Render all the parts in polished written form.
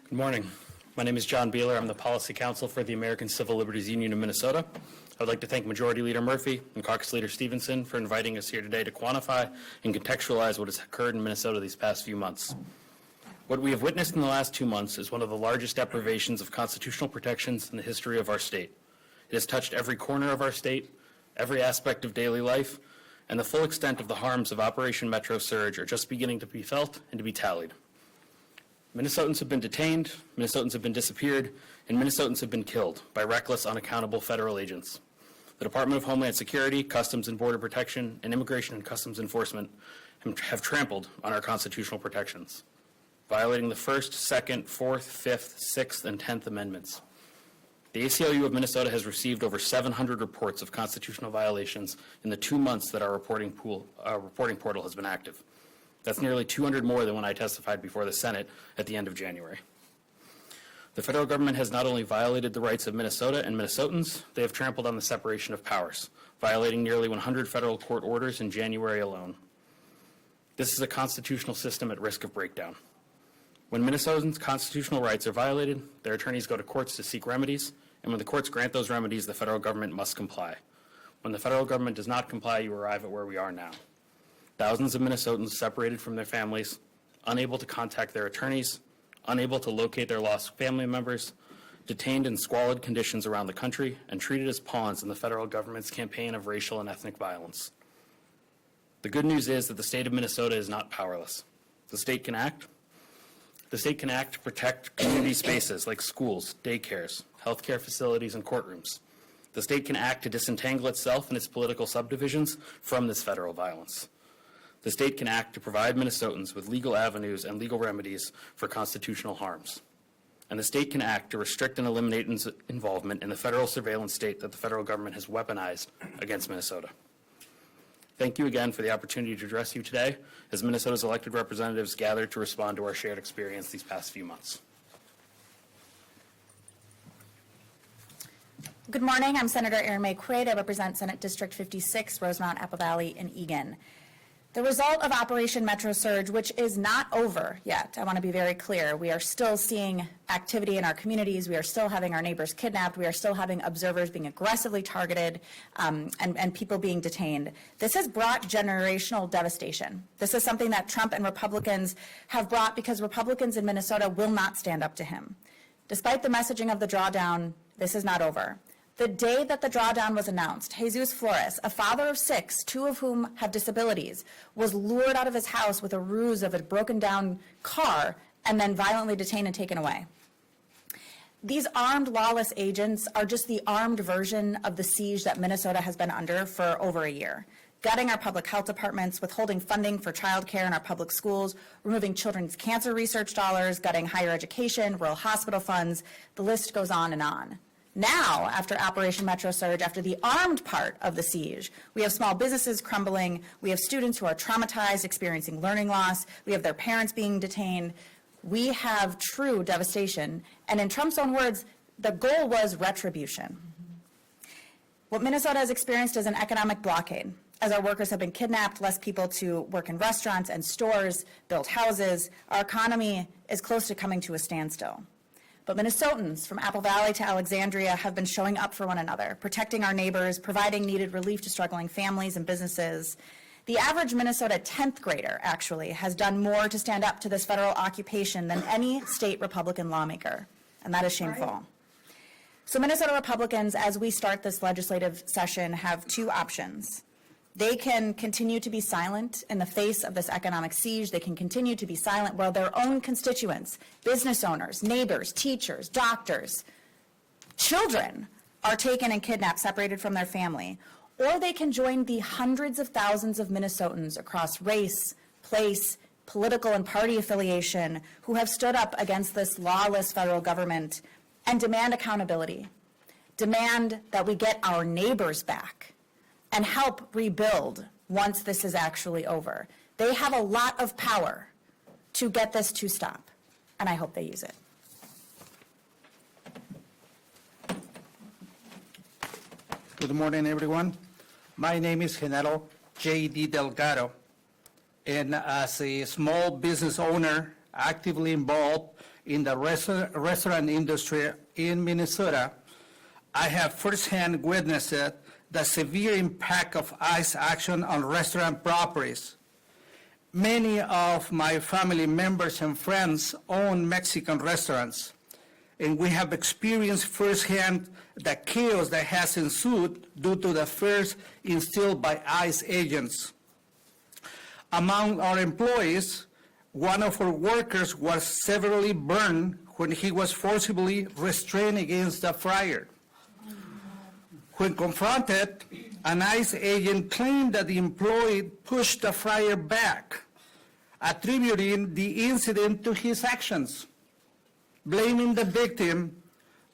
Good morning. My name is John Beeler. I'm the Policy Counsel for the American Civil Liberties Union of Minnesota. I would like to thank Majority Leader Murphy and Caucus Leader Stevenson for inviting us here today to quantify and contextualize what has occurred in Minnesota these past few months. What we have witnessed in the last 2 months is one of the largest deprivations of constitutional protections in the history of our state. It has touched every corner of our state, every aspect of daily life, and the full extent of the harms of Operation Metro Surge are just beginning to be felt and to be tallied. Minnesotans have been detained, Minnesotans have been disappeared, and Minnesotans have been killed by reckless, unaccountable federal agents. The Department of Homeland Security, Customs and Border Protection, and Immigration and Customs Enforcement have trampled on our constitutional protections, violating the First, Second, Fourth, Fifth, Sixth, and 10th Amendments. The ACLU of Minnesota has received over 700 reports of constitutional violations in the 2 months that our reporting portal has been active. That's nearly 200 more than when I testified before the Senate at the end of January. The federal government has not only violated the rights of Minnesota and Minnesotans, they have trampled on the separation of powers, violating nearly 100 federal court orders in January alone. This is a constitutional system at risk of breakdown. When Minnesotans' constitutional rights are violated, their attorneys go to courts to seek remedies, and when the courts grant those remedies, the federal government must comply. When the federal government does not comply, you arrive at where we are now. Thousands of Minnesotans separated from their families, unable to contact their attorneys, unable to locate their lost family members, detained in squalid conditions around the country, and treated as pawns in the federal government's campaign of racial and ethnic violence. The good news is that the state of Minnesota is not powerless. The state can act. The state can act to protect community spaces like schools, daycares, healthcare facilities, and courtrooms. The state can act to disentangle itself and its political subdivisions from this federal violence. The state can act to provide Minnesotans with legal avenues and legal remedies for constitutional harms. And the state can act to restrict and eliminate involvement in the federal surveillance state that the federal government has weaponized against Minnesota. Thank you again for the opportunity to address you today as Minnesota's elected representatives gather to respond to our shared experience these past few months. Good morning. I'm Senator Erin May Quaid. I represent Senate District 56, Rosemount, Apple Valley, and Eagan. The result of Operation Metro Surge, which is not over yet, I want to be very clear. We are still seeing activity in our communities. We are still having our neighbors kidnapped. We are still having observers being aggressively targeted and people being detained. This has brought generational devastation. This is something that Trump and Republicans have brought because Republicans in Minnesota will not stand up to him. Despite the messaging of the drawdown, this is not over. The day that the drawdown was announced, Jesus Flores, a father of 6, 2 of whom have disabilities, was lured out of his house with a ruse of a broken down car and then violently detained and taken away. These armed lawless agents are just the armed version of the siege that Minnesota has been under for over a year. Gutting our public health departments, withholding funding for childcare in our public schools, removing children's cancer research dollars, gutting higher education, rural hospital funds, the list goes on and on. Now, after Operation Metro Surge, after the armed part of the siege, we have small businesses crumbling, we have students who are traumatized, experiencing learning loss, we have their parents being detained. We have true devastation, and in Trump's own words, the goal was retribution. What Minnesota has experienced is an economic blockade. As our workers have been kidnapped, less people to work in restaurants and stores, build houses, our economy is close to coming to a standstill. But Minnesotans from Apple Valley to Alexandria have been showing up for one another, protecting our neighbors, providing needed relief to struggling families and businesses. The average Minnesota 10th grader, actually, has done more to stand up to this federal occupation than any state Republican lawmaker, and that is shameful. Right. So Minnesota Republicans, as we start this legislative session, have 2 options. They can continue to be silent in the face of this economic siege. They can continue to be silent while their own constituents, business owners, neighbors, teachers, doctors, children are taken and kidnapped, separated from their family. Or they can join the hundreds of thousands of Minnesotans across race, place, political and party affiliation who have stood up against this lawless federal government and demand accountability, demand that we get our neighbors back, and help rebuild once this is actually over. They have a lot of power to get this to stop, and I hope they use it. Good morning, everyone. My name is Genaro J.D. Delgado, and as a small business owner actively involved in the restaurant industry in Minnesota, I have firsthand witnessed the severe impact of ICE action on restaurant properties. Many of my family members and friends own Mexican restaurants, and we have experienced firsthand the chaos that has ensued due to the fears instilled by ICE agents. Among our employees, one of our workers was severely burned when he was forcibly restrained against the fryer. When confronted, an ICE agent claimed that the employee pushed the fryer back, attributing the incident to his actions, blaming the victim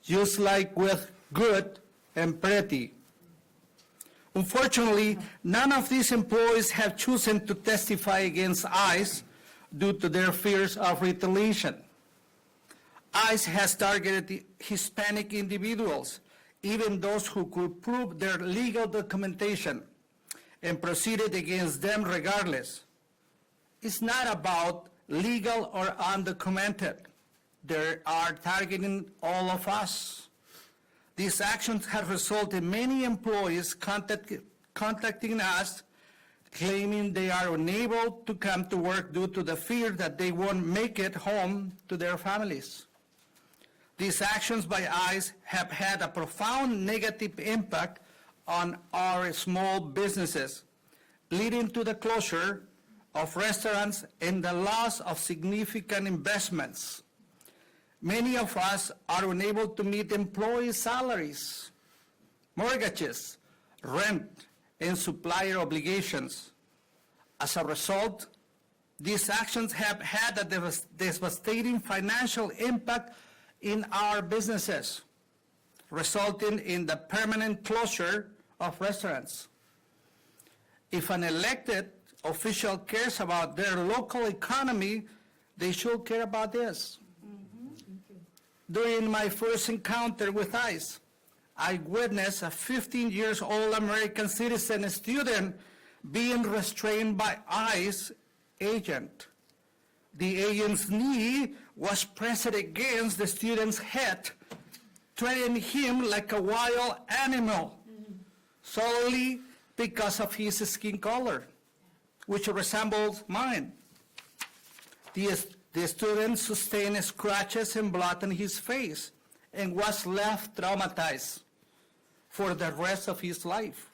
just like with Good and Pretty. Unfortunately, none of these employees have chosen to testify against ICE due to their fears of retaliation. ICE has targeted Hispanic individuals, even those who could prove their legal documentation, and proceeded against them regardless. It's not about legal or undocumented. They are targeting all of us. These actions have resulted in many employees contacting us, claiming they are unable to come to work due to the fear that they won't make it home to their families. These actions by ICE have had a profound negative impact on our small businesses, leading to the closure of restaurants and the loss of significant investments. Many of us are unable to meet employee salaries, mortgages, rent, and supplier obligations. As a result, these actions have had a devastating financial impact in our businesses, resulting in the permanent closure of restaurants. If an elected official cares about their local economy, they should care about this. During my first encounter with ICE, I witnessed a 15-year-old American citizen student being restrained by ICE agent. The agent's knee was pressed against the student's head, treating him like a wild animal, solely because of his skin color, which resembles mine. The student sustained scratches and blood on his face and was left traumatized for the rest of his life.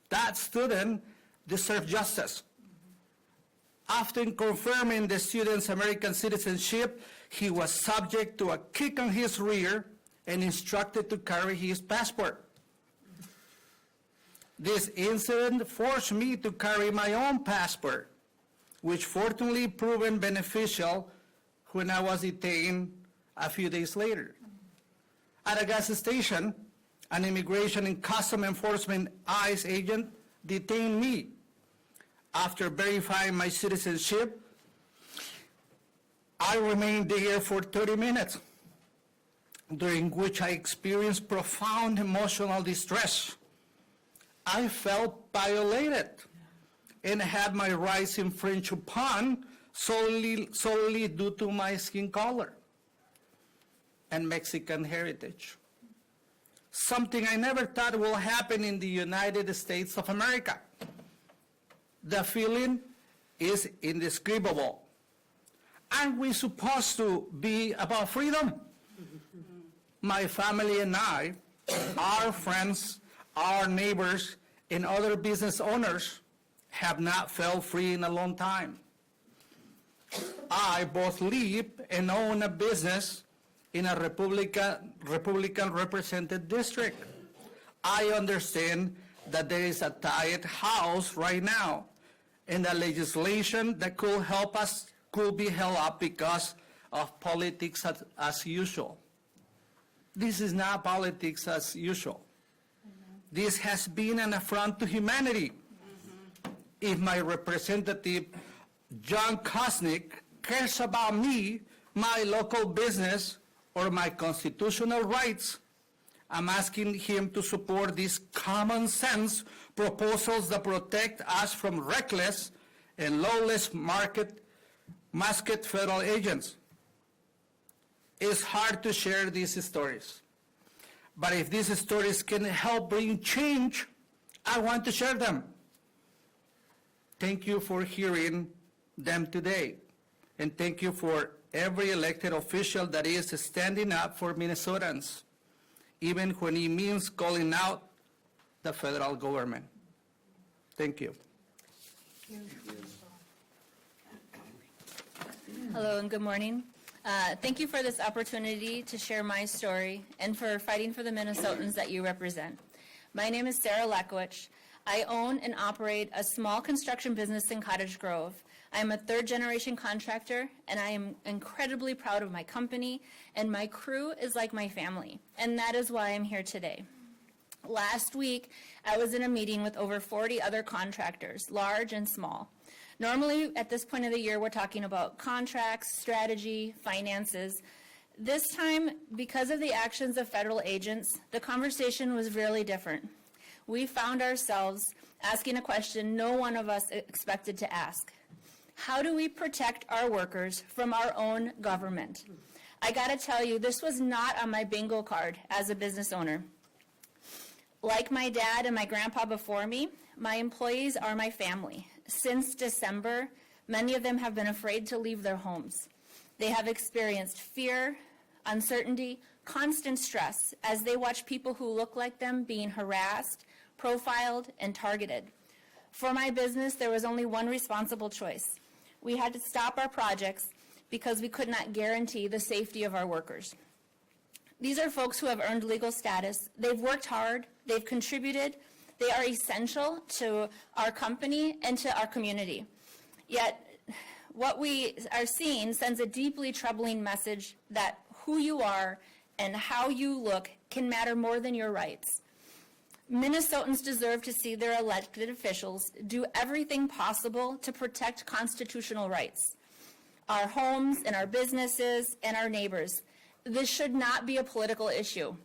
That student deserved justice. After confirming the student's American citizenship, he was subject to a kick on his rear and instructed to carry his passport. This incident forced me to carry my own passport, which fortunately proved beneficial when I was detained a few days later. At a gas station, an Immigration and Customs Enforcement ICE agent detained me. After verifying my citizenship, I remained there for 30 minutes, during which I experienced profound emotional distress. I felt violated and had my rights infringed upon solely due to my skin color and Mexican heritage. Something I never thought will happen in the United States of America. The feeling is indescribable. Aren't we supposed to be about freedom? My family and I, our friends, our neighbors, and other business owners have not felt free in a long time. I both live and own a business in a Republican represented district. I understand that there is a tight house right now, and the legislation that could help us could be held up because of politics as usual. This is not politics as usual. This has been an affront to humanity. If my representative, John Kosnick, cares about me, my local business, or my constitutional rights, I'm asking him to support these common sense proposals that protect us from reckless and lawless masked federal agents. It's hard to share these stories. But if these stories can help bring change, I want to share them. Thank you for hearing them today. And thank you for every elected official that is standing up for Minnesotans, even when it means calling out the federal government. Thank you. Hello and good morning. Thank you for this opportunity to share my story and for fighting for the Minnesotans that you represent. My name is Sarah Lekowicz. I own and operate a small construction business in Cottage Grove. I am a third-generation contractor, and I am incredibly proud of my company, and my crew is like my family, and that is why I'm here today. Last week, I was in a meeting with over 40 other contractors, large and small. Normally, at this point of the year, we're talking about contracts, strategy, finances. This time, because of the actions of federal agents, the conversation was really different. We found ourselves asking a question no one of us expected to ask. How do we protect our workers from our own government? I gotta tell you, this was not on my bingo card as a business owner. Like my dad and my grandpa before me, my employees are my family. Since December, many of them have been afraid to leave their homes. They have experienced fear, uncertainty, constant stress as they watch people who look like them being harassed, profiled, and targeted. For my business, there was only one responsible choice. We had to stop our projects because we could not guarantee the safety of our workers. These are folks who have earned legal status. They've worked hard, they've contributed, they are essential to our company and to our community. Yet, what we are seeing sends a deeply troubling message that who you are and how you look can matter more than your rights. Minnesotans deserve to see their elected officials do everything possible to protect constitutional rights, our homes and our businesses and our neighbors. This should not be a political issue.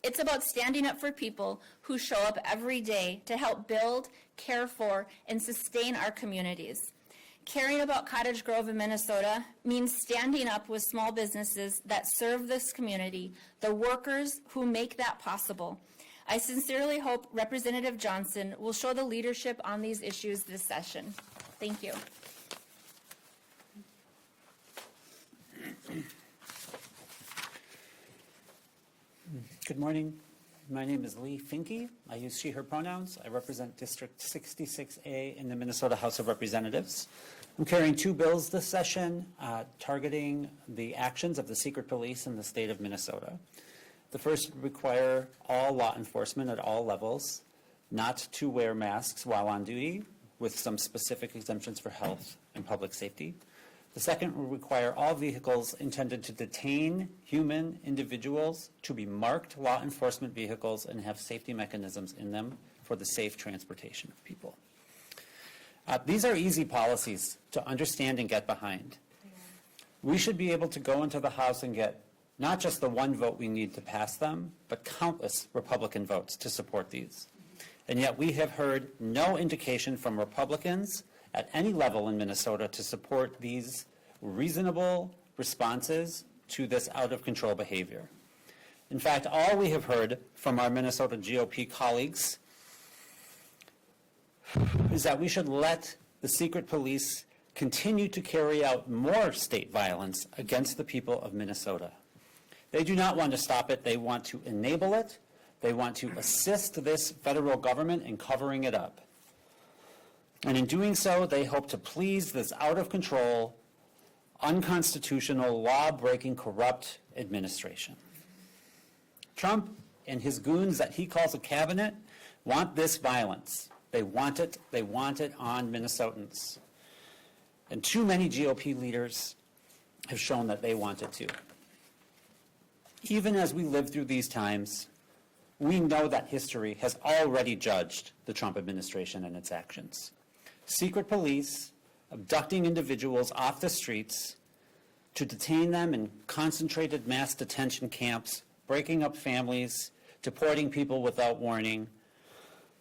It's about standing up for people who show up every day to help build, care for, and sustain our communities. Caring about Cottage Grove in Minnesota means standing up with small businesses that serve this community, the workers who make that possible. I sincerely hope Representative Johnson will show the leadership on these issues this session. Thank you. Good morning. My name is Lee Finke. I use she, her pronouns. I represent District 66A in the Minnesota House of Representatives. I'm carrying two bills this session targeting the actions of the secret police in the state of Minnesota. The first would require all law enforcement at all levels not to wear masks while on duty, with some specific exemptions for health and public safety. The second will require all vehicles intended to detain human individuals to be marked law enforcement vehicles and have safety mechanisms in them for the safe transportation of people. These are easy policies to understand and get behind. We should be able to go into the House and get not just the one vote we need to pass them, but countless Republican votes to support these. And yet we have heard no indication from Republicans at any level in Minnesota to support these reasonable responses to this out-of-control behavior. In fact, all we have heard from our Minnesota GOP colleagues is that we should let the secret police continue to carry out more state violence against the people of Minnesota. They do not want to stop it. They want to enable it. They want to assist this federal government in covering it up. And in doing so, they hope to please this out-of-control, unconstitutional, law-breaking, corrupt administration. Trump and his goons that he calls a cabinet want this violence. They want it. They want it on Minnesotans. And too many GOP leaders have shown that they want it too. Even as we live through these times, we know that history has already judged the Trump administration and its actions. Secret police abducting individuals off the streets to detain them in concentrated mass detention camps, breaking up families, deporting people without warning.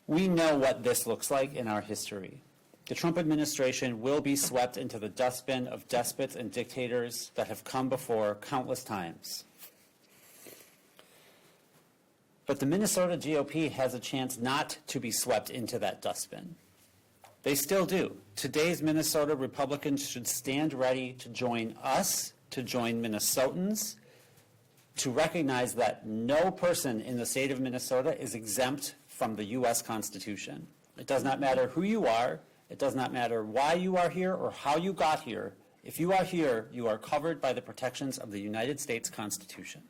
We know what this looks like in our history. The Trump administration will be swept into the dustbin of despots and dictators that have come before countless times. But the Minnesota GOP has a chance not to be swept into that dustbin. They still do. Today's Minnesota Republicans should stand ready to join us, to join Minnesotans, to recognize that no person in the state of Minnesota is exempt from the U.S. Constitution. It does not matter who you are. It does not matter why you are here or how you got here. If you are here, you are covered by the protections of the United States Constitution.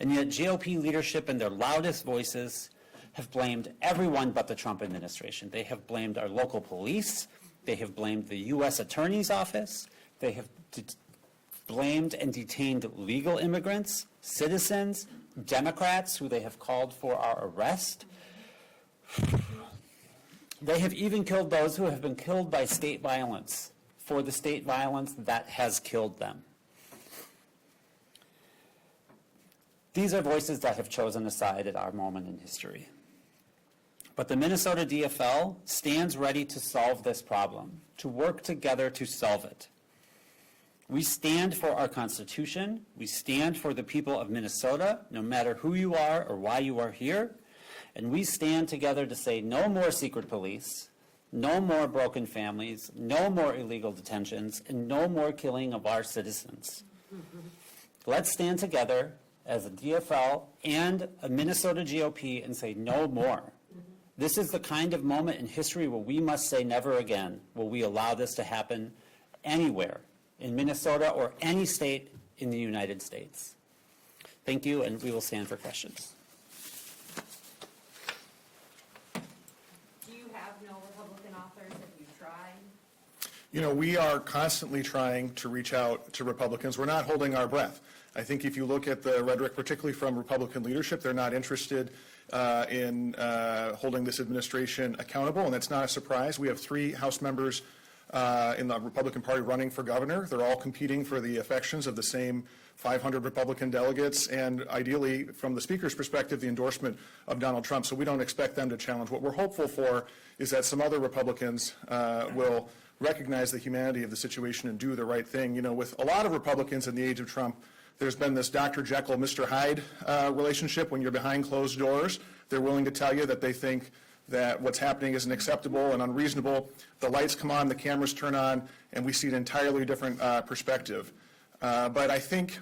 And yet GOP leadership in their loudest voices have blamed everyone but the Trump administration. They have blamed our local police. They have blamed the U.S. Attorney's Office. They have blamed and detained legal immigrants, citizens, Democrats who they have called for our arrest. They have even killed those who have been killed by state violence for the state violence that has killed them. These are voices that have chosen a side at our moment in history. But the Minnesota DFL stands ready to solve this problem, to work together to solve it. We stand for our Constitution. We stand for the people of Minnesota, no matter who you are or why you are here. And we stand together to say no more secret police, no more broken families, no more illegal detentions, and no more killing of our citizens. Let's stand together as a DFL and a Minnesota GOP and say no more. This is the kind of moment in history where we must say never again will we allow this to happen anywhere in Minnesota or any state in the United States. Thank you, and we will stand for questions. Do you have no Republican authors? Have you tried? You know, we are constantly trying to reach out to Republicans. We're not holding our breath. I think if you look at the rhetoric, particularly from Republican leadership, they're not interested in holding this administration accountable, and that's not a surprise. We have 3 House members in the Republican Party running for governor. They're all competing for the affections of the same 500 Republican delegates, and ideally, from the Speaker's perspective, the endorsement of Donald Trump. So we don't expect them to challenge. What we're hopeful for is that some other Republicans will recognize the humanity of the situation and do the right thing. You know, with a lot of Republicans in the age of Trump, there's been this Dr. Jekyll, Mr. Hyde relationship. When you're behind closed doors, they're willing to tell you that they think that what's happening isn't acceptable and unreasonable. The lights come on, the cameras turn on, and we see an entirely different perspective. But I think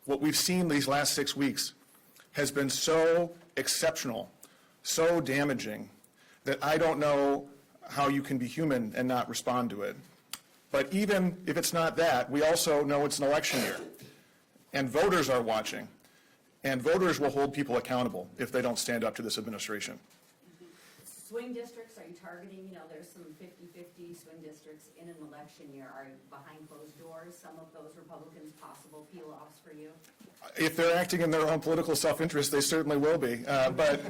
what we've seen these last 6 weeks has been so exceptional, so damaging, that I don't know how you can be human and not respond to it. But even if it's not that, we also know it's an election year. And voters are watching, and voters will hold people accountable if they don't stand up to this administration. Swing districts, are you targeting, there's some 50-50 swing districts in an election year. Are behind closed doors some of those Republicans possible peel-offs for you? If they're acting in their own political self-interest, they certainly will be. But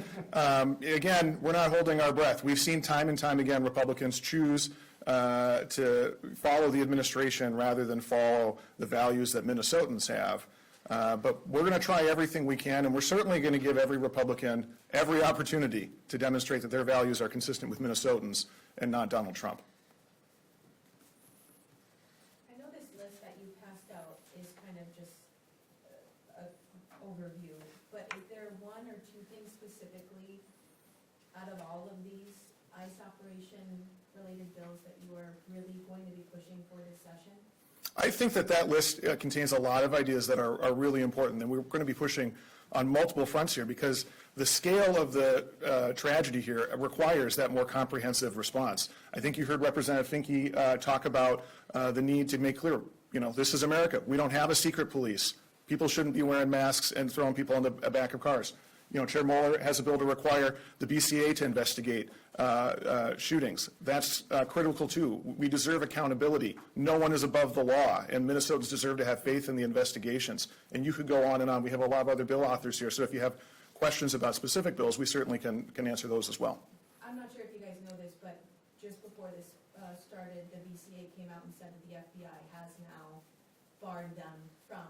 again, we're not holding our breath. We've seen time and time again Republicans choose to follow the administration rather than follow the values that Minnesotans have. But we're going to try everything we can, and we're certainly going to give every Republican every opportunity to demonstrate that their values are consistent with Minnesotans and not Donald Trump. I know this list that you passed out is kind of just an overview, but is there 1 or 2 things specifically out of all of these ICE operation-related bills that you are really going to be pushing for this session? I think that list contains a lot of ideas that are really important, and we're going to be pushing on multiple fronts here because the scale of the tragedy here requires that more comprehensive response. I think you heard Representative Finke talk about the need to make clear, this is America. We don't have a secret police. People shouldn't be wearing masks and throwing people in the back of cars. Chair Mueller has a bill to require the BCA to investigate shootings. That's critical too. We deserve accountability. No one is above the law, and Minnesotans deserve to have faith in the investigations. And you could go on and on. We have a lot of other bill authors here, so if you have questions about specific bills, we certainly can answer those as well. I'm not sure if you guys know this, but just before this started, the BCA came out and said that the FBI has now barred them from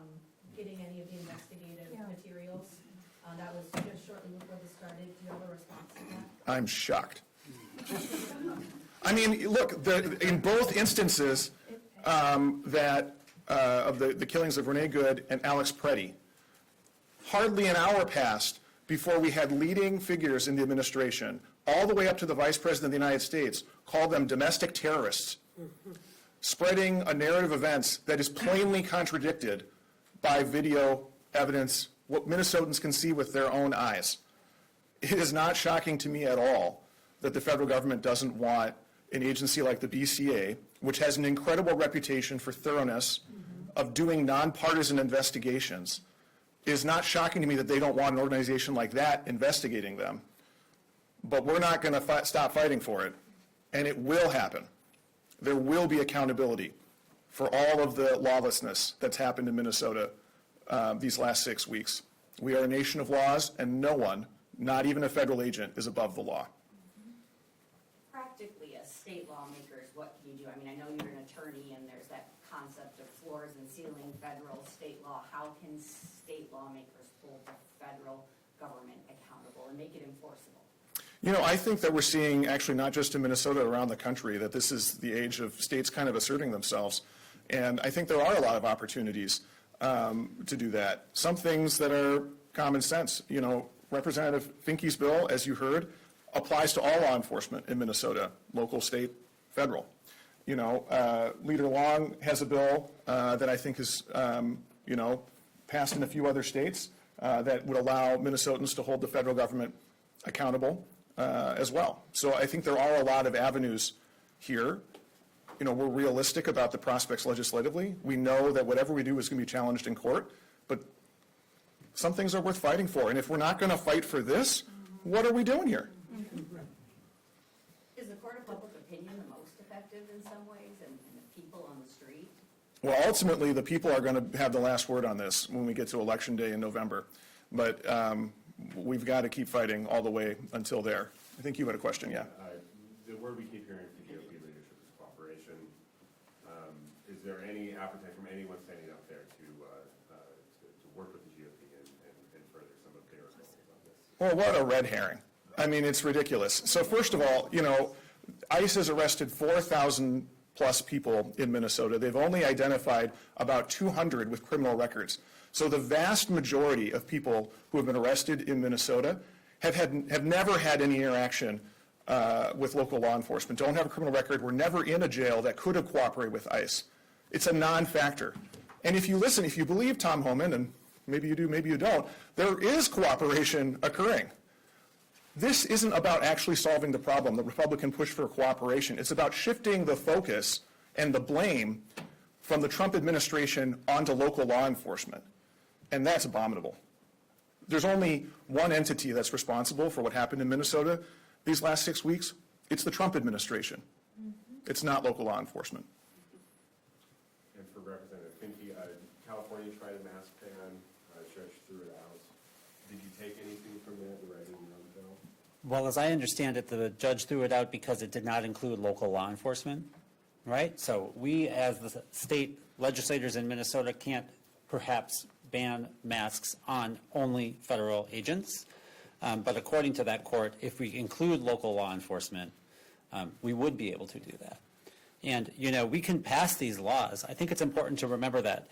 getting any of the investigative materials. That was just shortly before this started. Do you have a response to that? I'm shocked. I mean, look, in both instances of the killings of Renee Good and Alex Preddy, hardly an hour passed before we had leading figures in the administration, all the way up to the Vice President of the United States, call them domestic terrorists, spreading a narrative of events that is plainly contradicted by video evidence, what Minnesotans can see with their own eyes. It is not shocking to me at all that the federal government doesn't want an agency like the BCA, which has an incredible reputation for thoroughness of doing nonpartisan investigations. It is not shocking to me that they don't want an organization like that investigating them. But we're not going to stop fighting for it, and it will happen. There will be accountability for all of the lawlessness that's happened in Minnesota these last 6 weeks. We are a nation of laws, and no one, not even a federal agent, is above the law. Practically, as state lawmakers, what can you do? I mean, I know you're an attorney, and there's that concept of floors and ceiling, federal, state law. How can state lawmakers hold the federal government accountable and make it enforceable? You know, I think that we're seeing, actually not just in Minnesota, around the country, that this is the age of states kind of asserting themselves. And I think there are a lot of opportunities to do that. Some things that are common sense. You know, Representative Finke's bill, as you heard, applies to all law enforcement in Minnesota, local, state, federal. You know, Leader Long has a bill that I think is, you know, passed in a few other states that would allow Minnesotans to hold the federal government accountable as well. So I think there are a lot of avenues here. You know, we're realistic about the prospects legislatively. We know that whatever we do is going to be challenged in court, but some things are worth fighting for. And if we're not going to fight for this, what are we doing here? Is the court of public opinion the most effective in some ways, and the people on the street? Well, ultimately, the people are going to have the last word on this when we get to Election Day in November. But we've got to keep fighting all the way until there. I think you had a question, yeah. The word we keep hearing from GOP leadership is cooperation. Is there any appetite from anyone standing up there to work with the GOP and further some of their goals on this? Well, what a red herring. I mean, it's ridiculous. So first of all, you know, ICE has arrested 4,000 plus people in Minnesota. They've only identified about 200 with criminal records. So the vast majority of people who have been arrested in Minnesota have never had any interaction with local law enforcement, don't have a criminal record, were never in a jail that could have cooperated with ICE. It's a non-factor. And if you listen, if you believe Tom Homan, and maybe you do, maybe you don't, there is cooperation occurring. This isn't about actually solving the problem, the Republican push for cooperation. It's about shifting the focus and the blame from the Trump administration onto local law enforcement. And that's abominable. There's only one entity that's responsible for what happened in Minnesota these last 6 weeks. It's the Trump administration. It's not local law enforcement. And for Representative Finke, California tried a mask ban, Judge threw it out. Did you take anything from that in writing your own bill? Well, as I understand it, the judge threw it out because it did not include local law enforcement, right? So we, as the state legislators in Minnesota, can't perhaps ban masks on only federal agents. But according to that court, if we include local law enforcement, we would be able to do that. And, you know, we can pass these laws. I think it's important to remember that.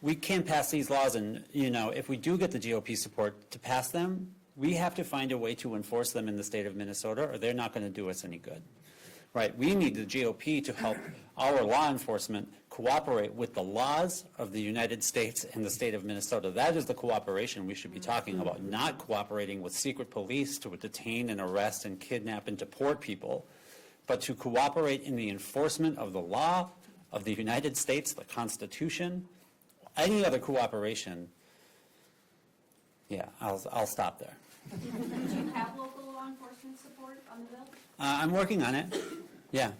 We can pass these laws, and, you know, if we do get the GOP support to pass them, we have to find a way to enforce them in the state of Minnesota, or they're not going to do us any good. Right? We need the GOP to help our law enforcement cooperate with the laws of the United States and the state of Minnesota. That is the cooperation we should be talking about, not cooperating with secret police to detain and arrest and kidnap and deport people, but to cooperate in the enforcement of the law of the United States, the Constitution. Any other cooperation, yeah, I'll stop there. Do you have local law enforcement support on the bill? I'm working on it. Yeah.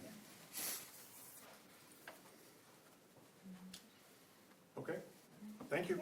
Okay. Thank you.